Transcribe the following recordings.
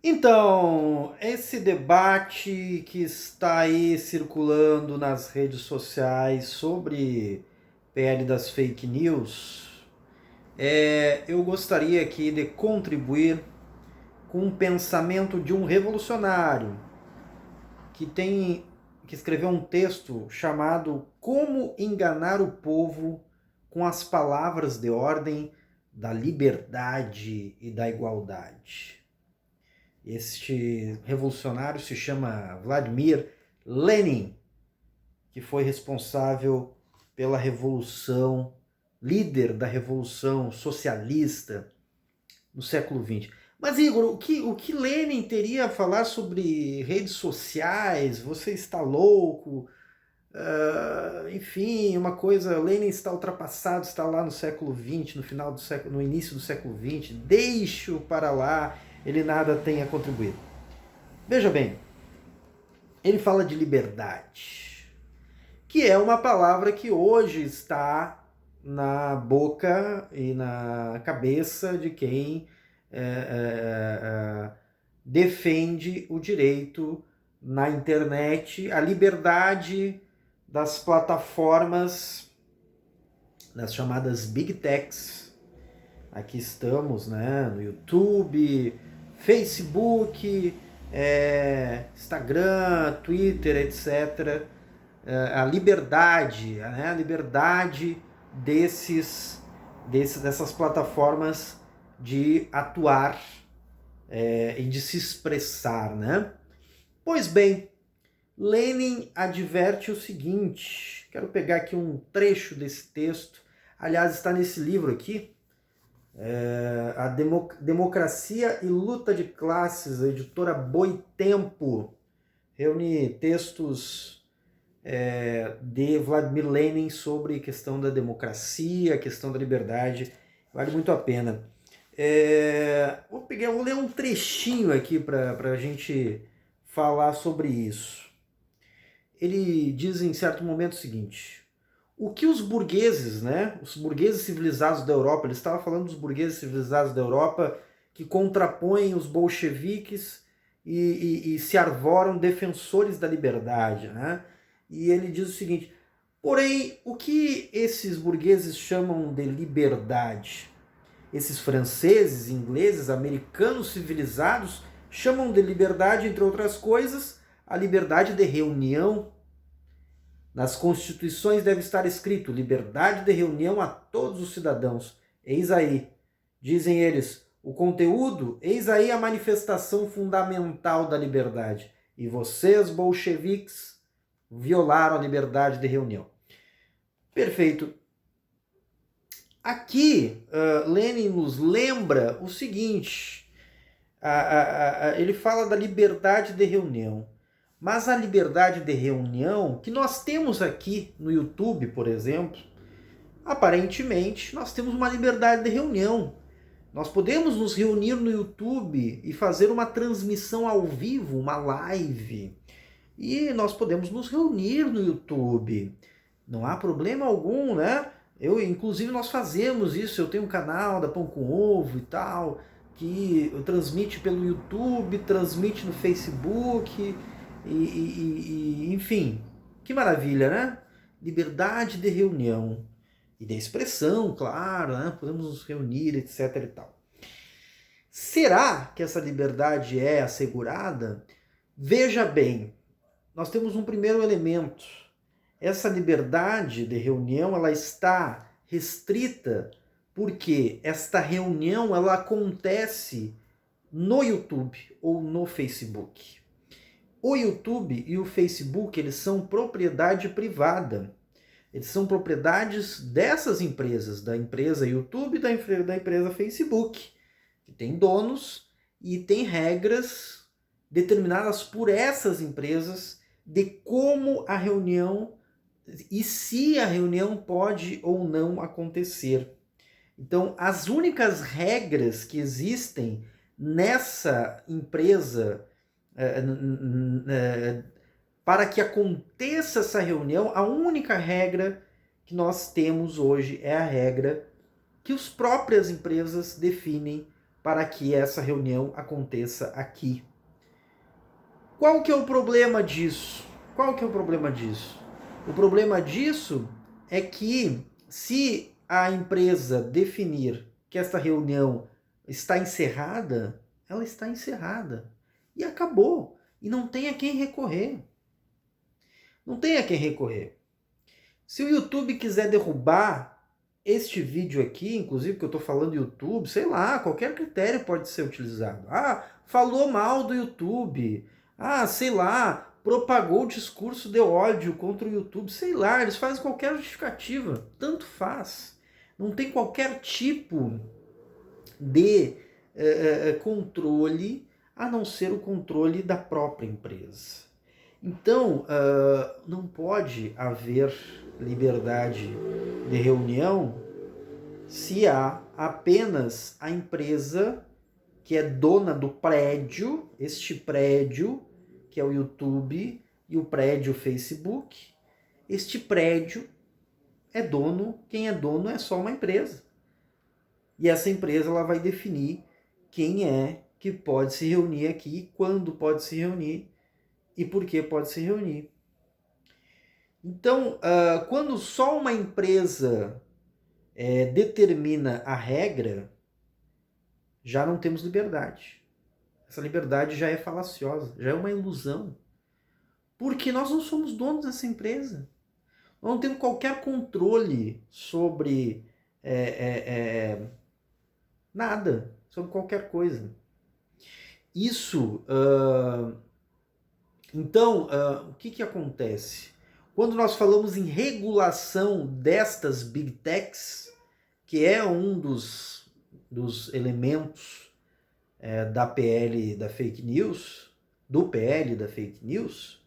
Então, esse debate que está aí circulando nas redes sociais sobre PL das fake news, eu gostaria aqui de contribuir com um pensamento de um revolucionário que escreveu um texto chamado Como Enganar o Povo com as Palavras de Ordem da Liberdade e da Igualdade. Este revolucionário se chama Vladimir Lenin, que foi responsável pela revolução, líder da revolução socialista no século XX. Mas, Igor, o que Lenin teria a falar sobre redes sociais? Você está louco? Enfim, uma coisa, Lenin está ultrapassado, está lá no século XX, no final do século, no início do século XX. Deixe-o para lá, ele nada tem a contribuir. Veja bem, ele fala de liberdade, que é uma palavra que hoje está na boca e na cabeça de quem defende o direito na internet, a liberdade das plataformas, das chamadas Big Techs. Aqui estamos, né, no YouTube, Facebook, Instagram, Twitter, etc. A liberdade, né, a liberdade dessas plataformas de atuar e de se expressar, né? Pois bem, Lenin adverte o seguinte, quero pegar aqui um trecho desse texto, aliás, está nesse livro aqui, a Democracia e Luta de Classes, a editora Boitempo, reúne textos de Vladimir Lenin sobre a questão da democracia, a questão da liberdade, vale muito a pena. Vou ler um trechinho aqui para a gente falar sobre isso. Ele diz em certo momento o seguinte: o que os burgueses, né, os burgueses civilizados da Europa, ele estava falando dos burgueses civilizados da Europa que contrapõem os bolcheviques e se arvoram defensores da liberdade, né? E ele diz o seguinte: porém, o que esses burgueses chamam de liberdade? Esses franceses, ingleses, americanos civilizados chamam de liberdade, entre outras coisas, a liberdade de reunião. Nas constituições deve estar escrito liberdade de reunião a todos os cidadãos. Eis aí, dizem eles, o conteúdo, eis aí a manifestação fundamental da liberdade. E vocês, bolcheviques, violaram a liberdade de reunião. Perfeito. Aqui, Lenin nos lembra o seguinte, ele fala da liberdade de reunião, mas a liberdade de reunião que nós temos aqui no YouTube, por exemplo, aparentemente nós temos uma liberdade de reunião. Nós podemos nos reunir no YouTube e fazer uma transmissão ao vivo, uma live. E nós podemos nos reunir no YouTube. Não há problema algum, né? Inclusive, nós fazemos isso. Eu tenho um canal da Pão com Ovo e tal, que transmite pelo YouTube, transmite no Facebook, enfim. Que maravilha, né? Liberdade de reunião e de expressão, claro, né? Podemos nos reunir, etc e tal. Será que essa liberdade é assegurada? Veja bem, nós temos um primeiro elemento. Essa liberdade de reunião, ela está restrita porque esta reunião ela acontece no YouTube ou no Facebook. O YouTube e o Facebook, eles são propriedade privada. Eles são propriedades dessas empresas, da empresa YouTube e da empresa Facebook, que tem donos e tem regras determinadas por essas empresas de como a reunião e se a reunião pode ou não acontecer. Então, as únicas regras que existem nessa empresa para que aconteça essa reunião, a única regra que nós temos hoje é a regra que as próprias empresas definem para que essa reunião aconteça aqui. Qual que é o problema disso? Qual que é o problema disso? O problema disso é que se a empresa definir que esta reunião está encerrada, ela está encerrada. E acabou. E não tem a quem recorrer. Não tem a quem recorrer. Se o YouTube quiser derrubar este vídeo aqui, inclusive que eu estou falando do YouTube, sei lá, qualquer critério pode ser utilizado. Ah, falou mal do YouTube. Ah, sei lá, propagou o discurso de ódio contra o YouTube. Sei lá, eles fazem qualquer justificativa. Tanto faz. Não tem qualquer tipo de controle, a não ser o controle da própria empresa. Então, não pode haver liberdade de reunião se há apenas a empresa que é dona do prédio, este prédio, que é o YouTube, e o prédio Facebook. Este prédio é dono, quem é dono é só uma empresa. E essa empresa ela vai definir quem é que pode se reunir aqui, quando pode se reunir e por que pode se reunir. Então, quando só uma empresa determina a regra, já não temos liberdade. Essa liberdade já é falaciosa, já é uma ilusão. Porque nós não somos donos dessa empresa. Nós não temos qualquer controle sobre nada, sobre qualquer coisa. Isso, então, o que acontece? Quando nós falamos em regulação destas big techs, que é um dos elementos da PL da fake news, do PL da fake news,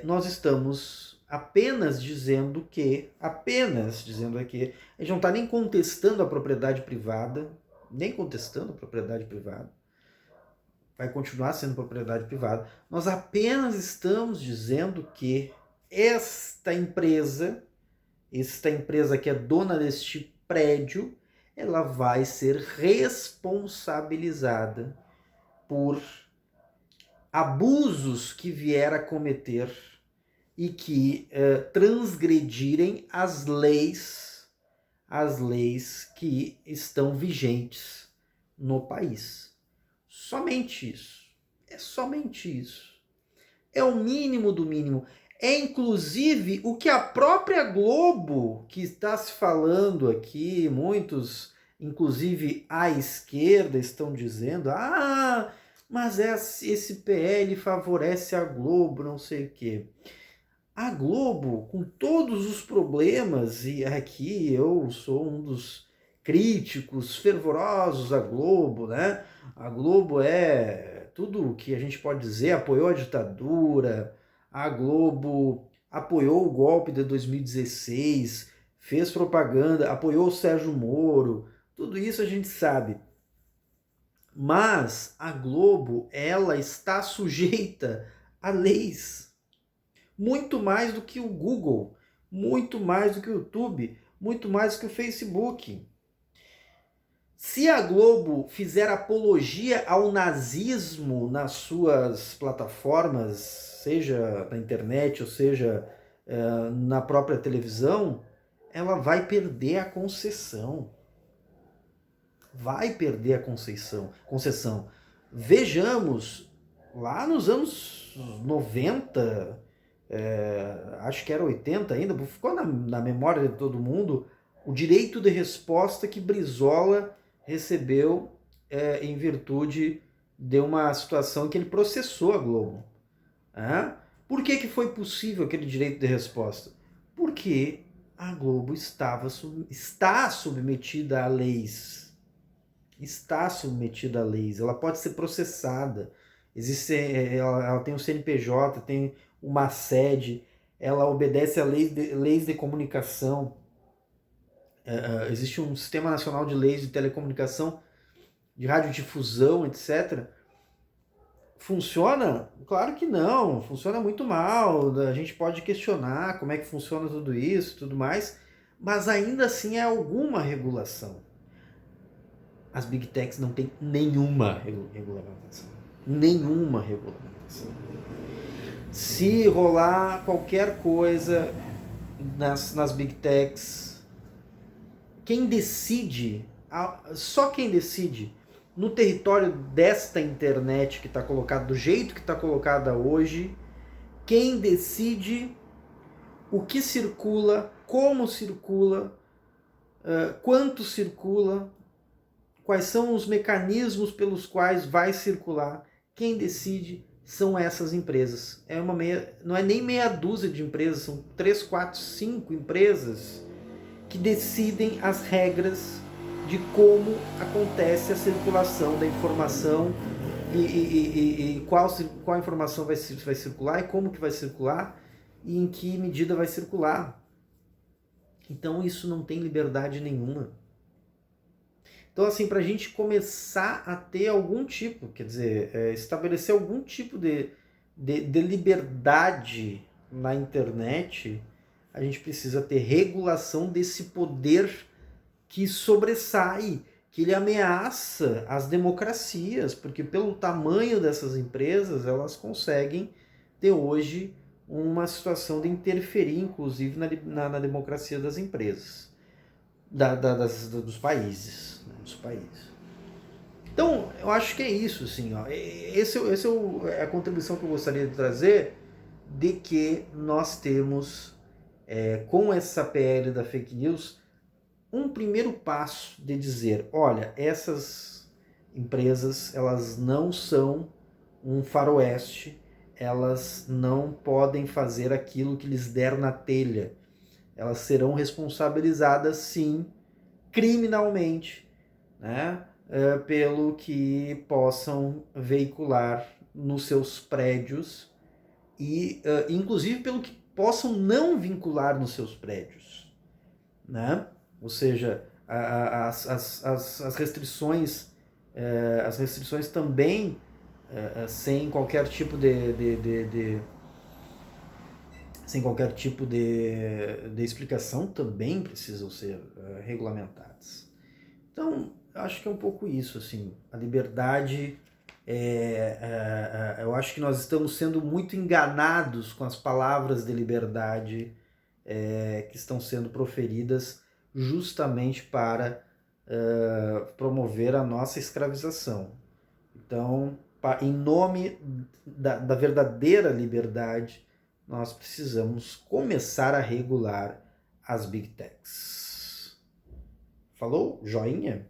nós estamos apenas dizendo que, a gente não está nem contestando a propriedade privada, vai continuar sendo propriedade privada, nós apenas estamos dizendo que esta empresa que é dona deste prédio, ela vai ser responsabilizada por abusos que vier a cometer e que transgredirem as leis que estão vigentes no país. Somente isso. É somente isso. É o mínimo do mínimo. É inclusive o que a própria Globo, que está se falando aqui, muitos, inclusive à esquerda, estão dizendo: ah, mas esse PL favorece a Globo, não sei o quê. A Globo, com todos os problemas, e aqui eu sou um dos críticos fervorosos à Globo, né? A Globo é tudo o que a gente pode dizer, apoiou a ditadura, a Globo apoiou o golpe de 2016, fez propaganda, apoiou o Sérgio Moro, tudo isso a gente sabe. Mas a Globo, ela está sujeita a leis. Muito mais do que o Google, muito mais do que o YouTube, muito mais do que o Facebook. Se a Globo fizer apologia ao nazismo nas suas plataformas, seja na internet ou seja na própria televisão, ela vai perder a concessão. Vai perder a concessão. Vejamos, lá nos anos 90, acho que era 80 ainda, ficou na memória de todo mundo, o direito de resposta que Brizola recebeu em virtude de uma situação que ele processou a Globo. Por que foi possível aquele direito de resposta? Porque a Globo está submetida a leis. Está submetida a leis. Ela pode ser processada. Ela tem um CNPJ, tem uma sede, ela obedece a leis de comunicação. Existe um Sistema Nacional de Leis de Telecomunicação, de radiodifusão, etc. Funciona? Claro que não, funciona muito mal. A gente pode questionar como é que funciona tudo isso, tudo mais, mas ainda assim é alguma regulação. as Big Techs não têm nenhuma regulamentação. Nenhuma regulamentação. Se rolar qualquer coisa nas Big Techs, quem decide, só quem decide, no território desta internet que está colocada, do jeito que está colocada hoje, quem decide o que circula, como circula, quanto circula, quais são os mecanismos pelos quais vai circular, quem decide são essas empresas. Não é nem meia dúzia de empresas, são 3, 4, 5 empresas que decidem as regras de como acontece a circulação da informação e qual informação vai circular e como que vai circular e em que medida vai circular. Então isso não tem liberdade nenhuma. Então, assim, para a gente começar a ter algum tipo, quer dizer, estabelecer algum tipo de liberdade na internet, a gente precisa ter regulação desse poder que sobressai, que ele ameaça as democracias, porque pelo tamanho dessas empresas, elas conseguem ter hoje uma situação de interferir, inclusive, na democracia das empresas, dos países. Então, eu acho que é isso, assim, ó. Essa é a contribuição que eu gostaria de trazer, de que nós temos, com essa PL da fake news, um primeiro passo de dizer, olha, essas empresas, elas não são um faroeste, elas não podem fazer aquilo que lhes der na telha. Elas serão responsabilizadas, sim, criminalmente, né, pelo que possam veicular nos seus prédios e, inclusive, pelo que possam não vincular nos seus prédios, né? Ou seja, as restrições também, sem qualquer tipo sem qualquer tipo de explicação, também precisam ser regulamentadas. Então, eu acho que é um pouco isso, assim, a liberdade, eu acho que nós estamos sendo muito enganados com as palavras de liberdade que estão sendo proferidas justamente para promover a nossa escravização. Então, em nome da verdadeira liberdade, nós precisamos começar a regular as Big Techs. Falou? Joinha?